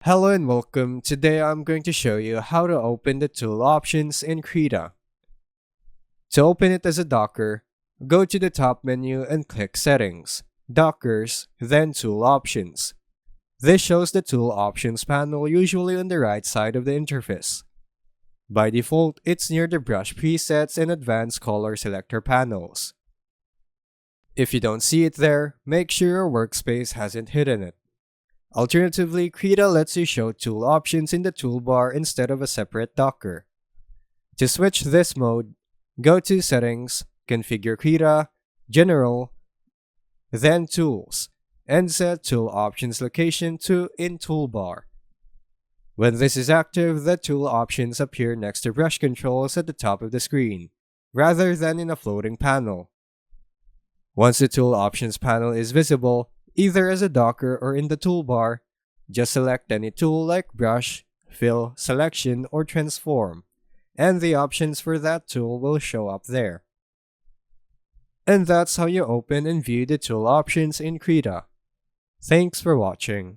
Hello and welcome. Today I'm going to show you how to open the tool options in Krita. To open it as a Docker, go to the top menu and click Settings, Dockers, then Tool Options. This shows the Tool Options panel usually on the right side of the interface. By default, it's near the Brush Presets and Advanced Color Selector panels. If you don't see it there, make sure your workspace hasn't hidden it. Alternatively, Krita lets you show tool options in the toolbar instead of a separate Docker. To switch this mode, go to Settings, Configure Krita, General, then Tools, and set Tool Options location to In Toolbar. When this is active, the tool options appear next to brush controls at the top of the screen, rather than in a floating panel. Once the tool options panel is visible, either as a Docker or in the toolbar, just select any tool like Brush, Fill, Selection, or Transform, and the options for that tool will show up there. And that's how you open and view the tool options in Krita. Thanks for watching.